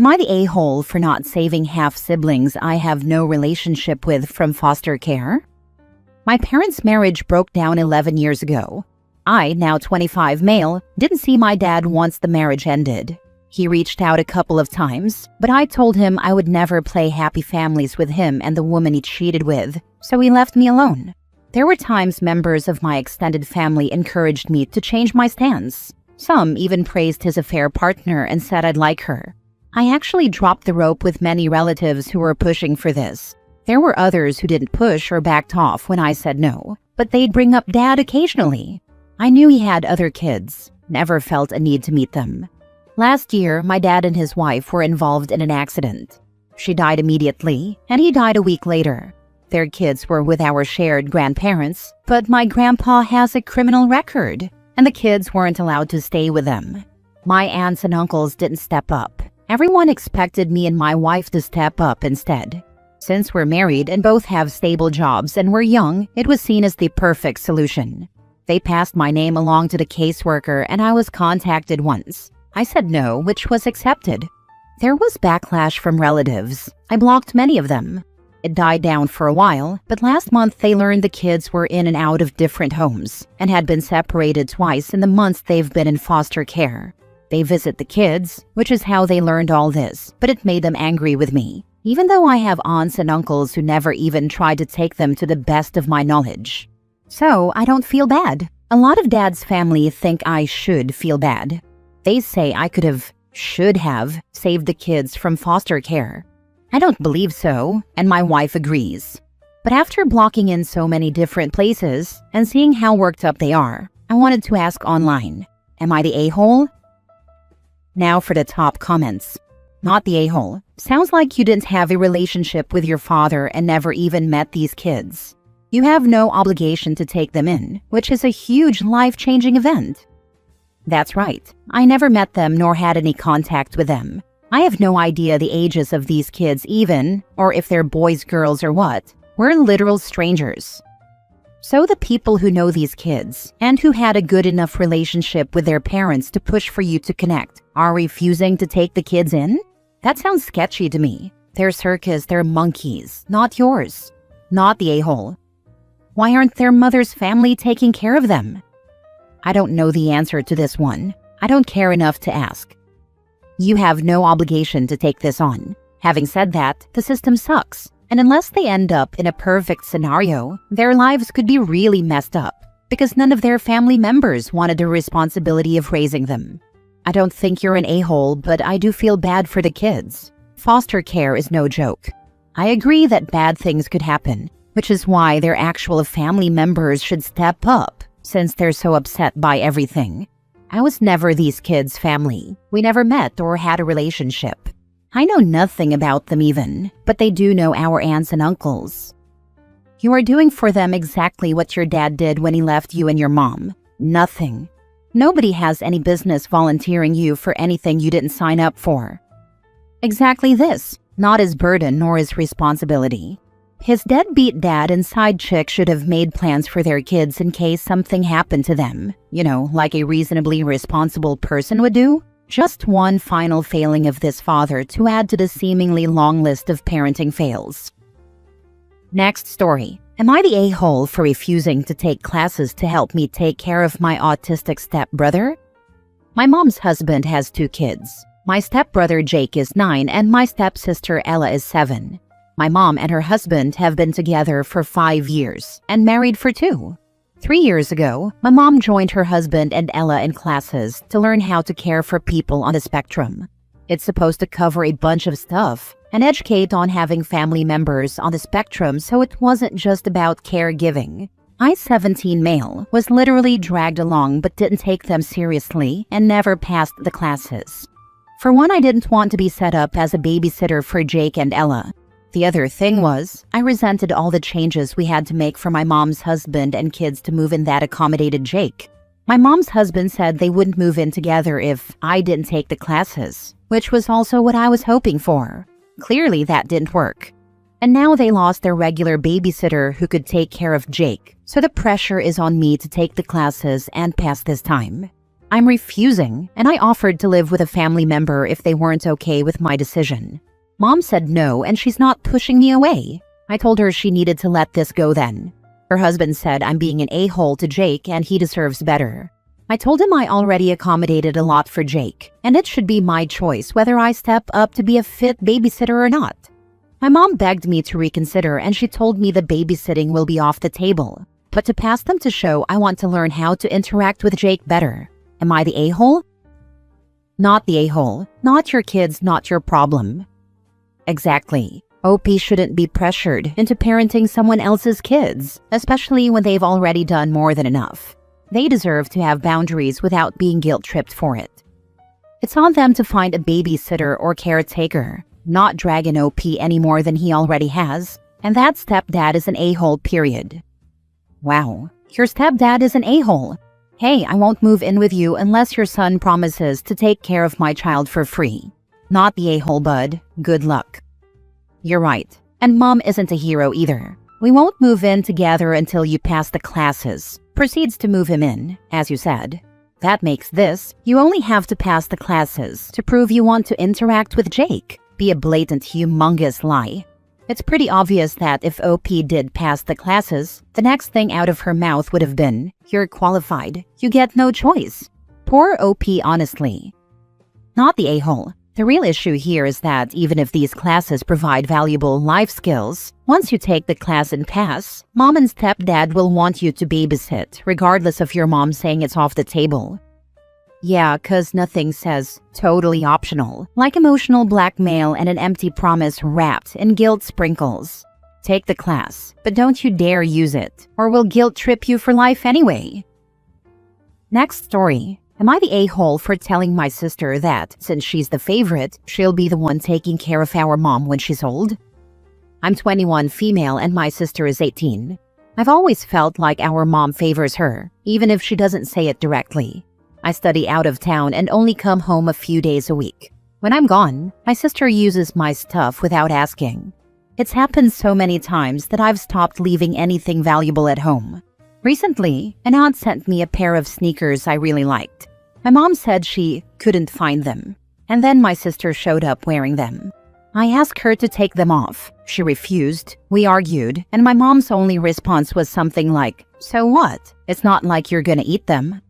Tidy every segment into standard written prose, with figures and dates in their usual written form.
Am I the a-hole for not saving half-siblings I have no relationship with from foster care? My parents' marriage broke down 11 years ago. I, now 25 male, didn't see my dad once the marriage ended. He reached out a couple of times, but I told him I would never play happy families with him and the woman he cheated with, so he left me alone. There were times members of my extended family encouraged me to change my stance. Some even praised his affair partner and said I'd like her. I actually dropped the rope with many relatives who were pushing for this. There were others who didn't push or backed off when I said no, but they'd bring up Dad occasionally. I knew he had other kids, never felt a need to meet them. Last year, my dad and his wife were involved in an accident. She died immediately, and he died a week later. Their kids were with our shared grandparents, but my grandpa has a criminal record, and the kids weren't allowed to stay with them. My aunts and uncles didn't step up. Everyone expected me and my wife to step up instead. Since we're married and both have stable jobs and we're young, it was seen as the perfect solution. They passed my name along to the caseworker and I was contacted once. I said no, which was accepted. There was backlash from relatives. I blocked many of them. It died down for a while, but last month they learned the kids were in and out of different homes and had been separated twice in the months they've been in foster care. They visit the kids, which is how they learned all this, but it made them angry with me, even though I have aunts and uncles who never even tried to take them to the best of my knowledge. So I don't feel bad. A lot of Dad's family think I should feel bad. They say I should have saved the kids from foster care. I don't believe so, and my wife agrees. But after blocking in so many different places and seeing how worked up they are, I wanted to ask online, am I the a-hole? Now for the top comments. Not the a-hole. Sounds like you didn't have a relationship with your father and never even met these kids. You have no obligation to take them in, which is a huge life-changing event. That's right. I never met them nor had any contact with them. I have no idea the ages of these kids even, or if they're boys, girls, or what. We're literal strangers. So the people who know these kids, and who had a good enough relationship with their parents to push for you to connect, are refusing to take the kids in? That sounds sketchy to me. Their circus, they're monkeys, not yours. Not the a-hole. Why aren't their mother's family taking care of them? I don't know the answer to this one. I don't care enough to ask. You have no obligation to take this on. Having said that, the system sucks. And unless they end up in a perfect scenario, their lives could be really messed up because none of their family members wanted the responsibility of raising them. I don't think you're an a-hole, but I do feel bad for the kids. Foster care is no joke. I agree that bad things could happen, which is why their actual family members should step up since they're so upset by everything. I was never these kids' family. We never met or had a relationship. I know nothing about them even, but they do know our aunts and uncles. You are doing for them exactly what your dad did when he left you and your mom. Nothing. Nobody has any business volunteering you for anything you didn't sign up for. Exactly this, not his burden nor his responsibility. His deadbeat dad and side chick should have made plans for their kids in case something happened to them, like a reasonably responsible person would do. Just one final failing of this father to add to the seemingly long list of parenting fails. Next story. Am I the a-hole for refusing to take classes to help me take care of my autistic stepbrother? My mom's husband has 2 kids. My stepbrother Jake is 9 and my stepsister Ella is 7. My mom and her husband have been together for 5 years and married for 2. 3 years ago, my mom joined her husband and Ella in classes to learn how to care for people on the spectrum. It's supposed to cover a bunch of stuff and educate on having family members on the spectrum, so it wasn't just about caregiving. I, 17 male, was literally dragged along but didn't take them seriously and never passed the classes. For one, I didn't want to be set up as a babysitter for Jake and Ella. The other thing was, I resented all the changes we had to make for my mom's husband and kids to move in that accommodated Jake. My mom's husband said they wouldn't move in together if I didn't take the classes, which was also what I was hoping for. Clearly that didn't work. And now they lost their regular babysitter who could take care of Jake, so the pressure is on me to take the classes and pass this time. I'm refusing, and I offered to live with a family member if they weren't okay with my decision. Mom said no, and she's not pushing me away. I told her she needed to let this go then. Her husband said I'm being an a-hole to Jake and he deserves better. I told him I already accommodated a lot for Jake, and it should be my choice whether I step up to be a fit babysitter or not. My mom begged me to reconsider, and she told me the babysitting will be off the table. But to pass them to show I want to learn how to interact with Jake better. Am I the a-hole? Not the a-hole. Not your kids, not your problem. Exactly. OP shouldn't be pressured into parenting someone else's kids, especially when they've already done more than enough. They deserve to have boundaries without being guilt-tripped for it. It's on them to find a babysitter or caretaker, not drag an OP any more than he already has, and that stepdad is an a-hole, period. Wow, your stepdad is an a-hole. Hey, I won't move in with you unless your son promises to take care of my child for free. Not the a-hole, bud. Good luck. You're right. And mom isn't a hero either. We won't move in together until you pass the classes. Proceeds to move him in, as you said. That makes this, you only have to pass the classes to prove you want to interact with Jake. Be a blatant, humongous lie. It's pretty obvious that if OP did pass the classes, the next thing out of her mouth would have been, "You're qualified. You get no choice." Poor OP, honestly. Not the a-hole. The real issue here is that even if these classes provide valuable life skills, once you take the class and pass, mom and stepdad will want you to babysit, regardless of your mom saying it's off the table. Yeah, 'cause nothing says totally optional, like emotional blackmail and an empty promise wrapped in guilt sprinkles. Take the class, but don't you dare use it, or we'll guilt trip you for life anyway. Next story. Am I the a-hole for telling my sister that, since she's the favorite, she'll be the one taking care of our mom when she's old? I'm 21 female and my sister is 18. I've always felt like our mom favors her, even if she doesn't say it directly. I study out of town and only come home a few days a week. When I'm gone, my sister uses my stuff without asking. It's happened so many times that I've stopped leaving anything valuable at home. Recently, an aunt sent me a pair of sneakers I really liked. My mom said she couldn't find them, and then my sister showed up wearing them. I asked her to take them off. She refused. We argued, and my mom's only response was something like, "So what? It's not like you're gonna eat them."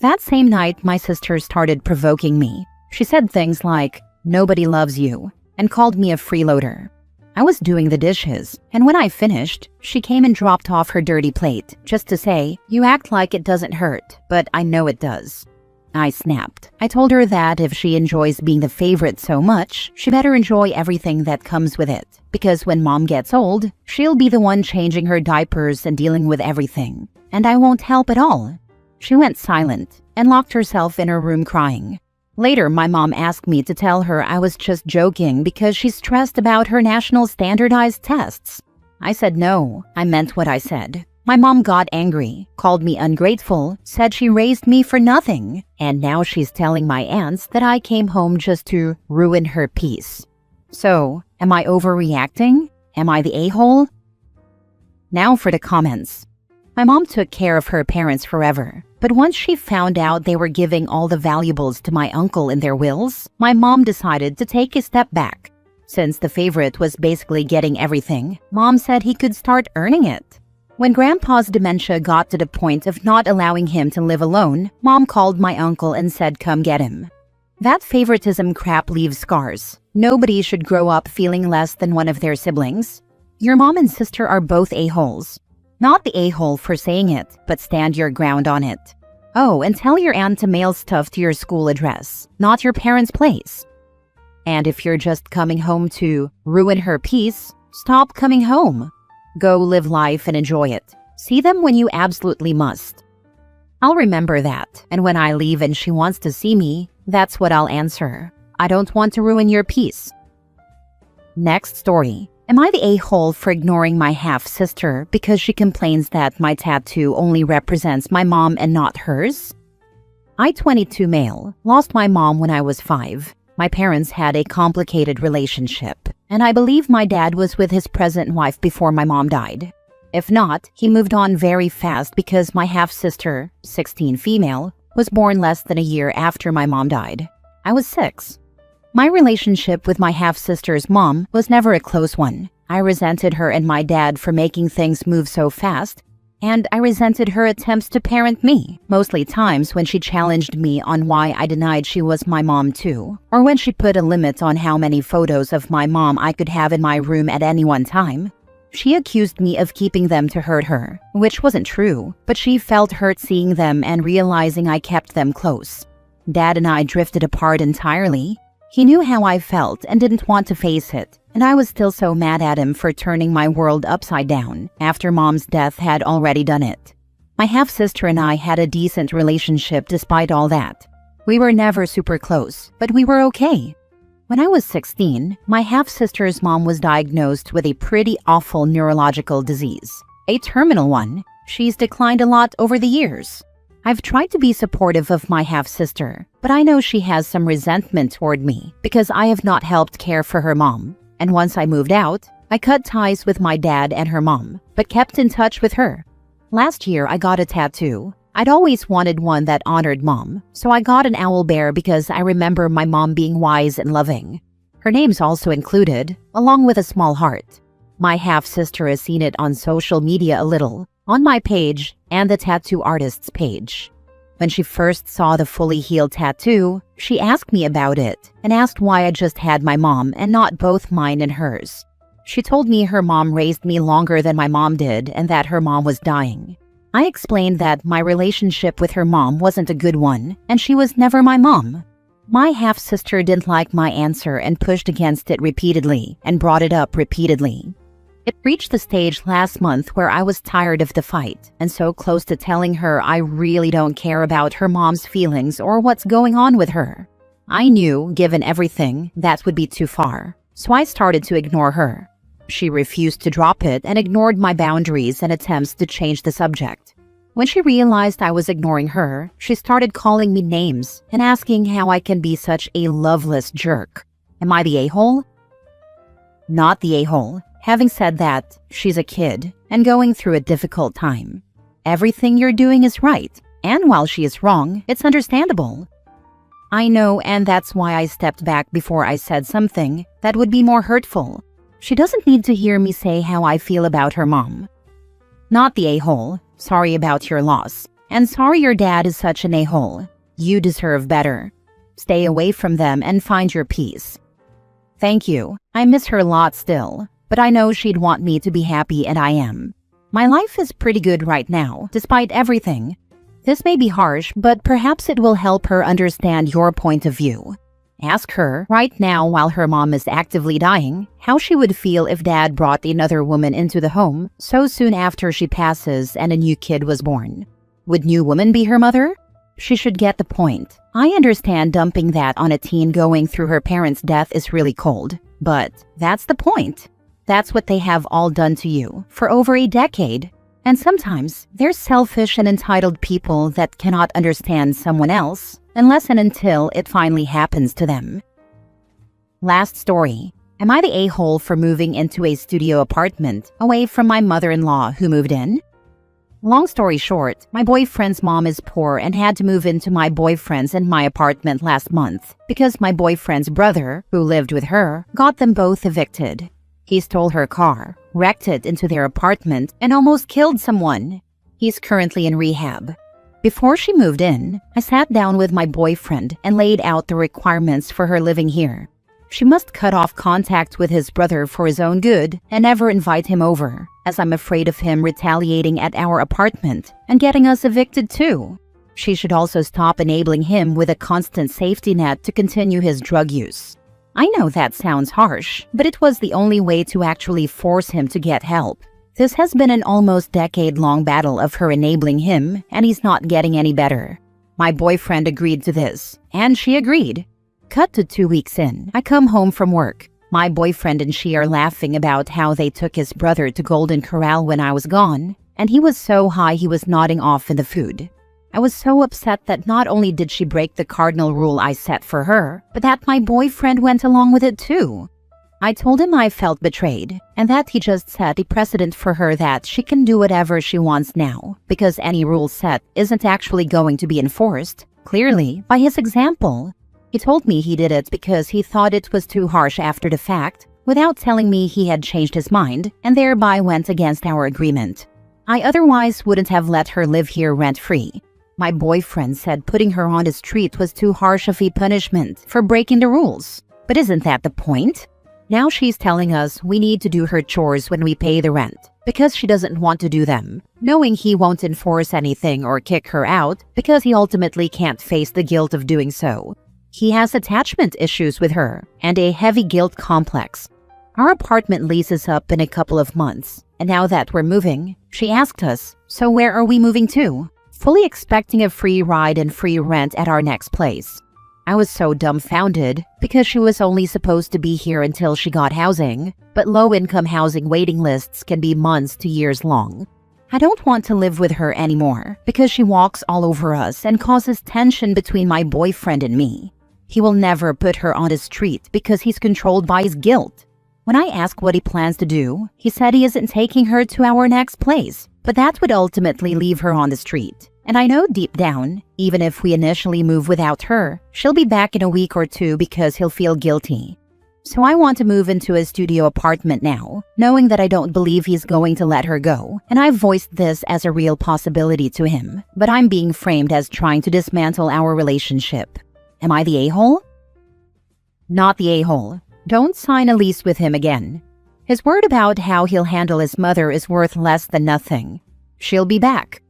That same night, my sister started provoking me. She said things like, "Nobody loves you," and called me a freeloader. I was doing the dishes, and when I finished, she came and dropped off her dirty plate, just to say, "You act like it doesn't hurt, but I know it does." I snapped. I told her that if she enjoys being the favorite so much, she better enjoy everything that comes with it, because when mom gets old, she'll be the one changing her diapers and dealing with everything, and I won't help at all. She went silent and locked herself in her room crying. Later, my mom asked me to tell her I was just joking because she's stressed about her national standardized tests. I said no, I meant what I said. My mom got angry, called me ungrateful, said she raised me for nothing, and now she's telling my aunts that I came home just to ruin her peace. So, am I overreacting? Am I the a-hole? Now for the comments. My mom took care of her parents forever, but once she found out they were giving all the valuables to my uncle in their wills, my mom decided to take a step back. Since the favorite was basically getting everything, mom said he could start earning it. When Grandpa's dementia got to the point of not allowing him to live alone, mom called my uncle and said come get him. That favoritism crap leaves scars. Nobody should grow up feeling less than one of their siblings. Your mom and sister are both a-holes. Not the a-hole for saying it, but stand your ground on it. Oh, and tell your aunt to mail stuff to your school address, not your parents' place. And if you're just coming home to ruin her peace, stop coming home. Go live life and enjoy it. See them when you absolutely must. I'll remember that, and when I leave and she wants to see me, that's what I'll answer. I don't want to ruin your peace. Next story. Am I the a-hole for ignoring my half-sister because she complains that my tattoo only represents my mom and not hers? I, 22 male, lost my mom when I was 5. My parents had a complicated relationship, and I believe my dad was with his present wife before my mom died. If not, he moved on very fast because my half-sister, 16 female, was born less than a year after my mom died. I was 6. My relationship with my half-sister's mom was never a close one. I resented her and my dad for making things move so fast, and I resented her attempts to parent me, mostly times when she challenged me on why I denied she was my mom too, or when she put a limit on how many photos of my mom I could have in my room at any one time. She accused me of keeping them to hurt her, which wasn't true, but she felt hurt seeing them and realizing I kept them close. Dad and I drifted apart entirely. He knew how I felt and didn't want to face it, and I was still so mad at him for turning my world upside down after Mom's death had already done it. My half-sister and I had a decent relationship despite all that. We were never super close, but we were okay. When I was 16, my half-sister's mom was diagnosed with a pretty awful neurological disease, a terminal one. She's declined a lot over the years. I've tried to be supportive of my half-sister, but I know she has some resentment toward me because I have not helped care for her mom. And once I moved out, I cut ties with my dad and her mom, but kept in touch with her. Last year, I got a tattoo. I'd always wanted one that honored Mom, so I got an owl bear because I remember my mom being wise and loving. Her name's also included, along with a small heart. My half-sister has seen it on social media a little, on my page and the tattoo artist's page. When she first saw the fully healed tattoo, she asked me about it and asked why I just had my mom and not both mine and hers. She told me her mom raised me longer than my mom did and that her mom was dying. I explained that my relationship with her mom wasn't a good one and she was never my mom. My half-sister didn't like my answer and pushed against it repeatedly and brought it up repeatedly. It reached the stage last month where I was tired of the fight and so close to telling her I really don't care about her mom's feelings or what's going on with her. I knew, given everything, that would be too far, so I started to ignore her. She refused to drop it and ignored my boundaries and attempts to change the subject. When she realized I was ignoring her, she started calling me names and asking how I can be such a loveless jerk. Am I the a-hole? Not the a-hole. Having said that, she's a kid and going through a difficult time. Everything you're doing is right, and while she is wrong, it's understandable. I know, and that's why I stepped back before I said something that would be more hurtful. She doesn't need to hear me say how I feel about her mom. Not the a-hole. Sorry about your loss. And sorry your dad is such an a-hole. You deserve better. Stay away from them and find your peace. Thank you. I miss her a lot still, but I know she'd want me to be happy and I am. My life is pretty good right now, despite everything. This may be harsh, but perhaps it will help her understand your point of view. Ask her, right now while her mom is actively dying, how she would feel if dad brought another woman into the home so soon after she passes and a new kid was born. Would new woman be her mother? She should get the point. I understand dumping that on a teen going through her parents' death is really cold, but that's the point. That's what they have all done to you for over a decade. And sometimes they're selfish and entitled people that cannot understand someone else unless and until it finally happens to them. Last story. Am I the a-hole for moving into a studio apartment away from my mother-in-law who moved in? Long story short, my boyfriend's mom is poor and had to move into my boyfriend's and my apartment last month because my boyfriend's brother, who lived with her, got them both evicted. He stole her car, wrecked it into their apartment, and almost killed someone. He's currently in rehab. Before she moved in, I sat down with my boyfriend and laid out the requirements for her living here. She must cut off contact with his brother for his own good and never invite him over, as I'm afraid of him retaliating at our apartment and getting us evicted too. She should also stop enabling him with a constant safety net to continue his drug use. I know that sounds harsh, but it was the only way to actually force him to get help. This has been an almost decade-long battle of her enabling him, and he's not getting any better. My boyfriend agreed to this, and she agreed. Cut to 2 weeks in, I come home from work. My boyfriend and she are laughing about how they took his brother to Golden Corral when I was gone, and he was so high he was nodding off in the food. I was so upset that not only did she break the cardinal rule I set for her, but that my boyfriend went along with it too. I told him I felt betrayed and that he just set a precedent for her that she can do whatever she wants now because any rule set isn't actually going to be enforced, clearly, by his example. He told me he did it because he thought it was too harsh after the fact, without telling me he had changed his mind and thereby went against our agreement. I otherwise wouldn't have let her live here rent-free. My boyfriend said putting her on the street was too harsh of a punishment for breaking the rules. But isn't that the point? Now she's telling us we need to do her chores when we pay the rent because she doesn't want to do them, knowing he won't enforce anything or kick her out because he ultimately can't face the guilt of doing so. He has attachment issues with her and a heavy guilt complex. Our apartment lease is up in a couple of months, and now that we're moving, she asked us, so where are we moving to? Fully expecting a free ride and free rent at our next place. I was so dumbfounded because she was only supposed to be here until she got housing, but low-income housing waiting lists can be months to years long. I don't want to live with her anymore because she walks all over us and causes tension between my boyfriend and me. He will never put her on the street because he's controlled by his guilt. When I asked what he plans to do, he said he isn't taking her to our next place, but that would ultimately leave her on the street. And I know deep down, even if we initially move without her, she'll be back in a week or two because he'll feel guilty. So I want to move into a studio apartment now, knowing that I don't believe he's going to let her go, and I've voiced this as a real possibility to him, but I'm being framed as trying to dismantle our relationship. Am I the a-hole? Not the a-hole. Don't sign a lease with him again. His word about how he'll handle his mother is worth less than nothing. She'll be back.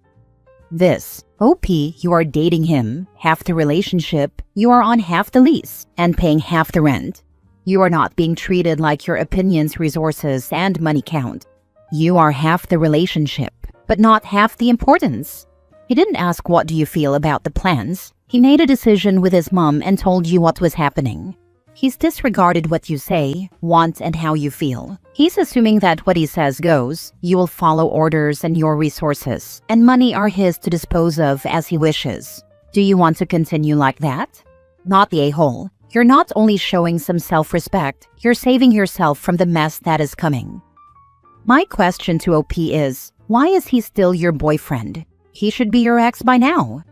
This. OP, you are dating him, half the relationship, you are on half the lease, and paying half the rent. You are not being treated like your opinions, resources, and money count. You are half the relationship, but not half the importance. He didn't ask what do you feel about the plans. He made a decision with his mom and told you what was happening. He's disregarded what you say, want, and how you feel. He's assuming that what he says goes, you will follow orders and your resources, and money are his to dispose of as he wishes. Do you want to continue like that? Not the a-hole. You're not only showing some self-respect, you're saving yourself from the mess that is coming. My question to OP is, why is he still your boyfriend? He should be your ex by now.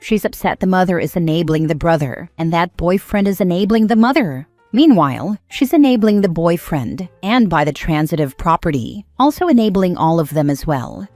She's upset the mother is enabling the brother, and that boyfriend is enabling the mother. Meanwhile, she's enabling the boyfriend, and by the transitive property, also enabling all of them as well.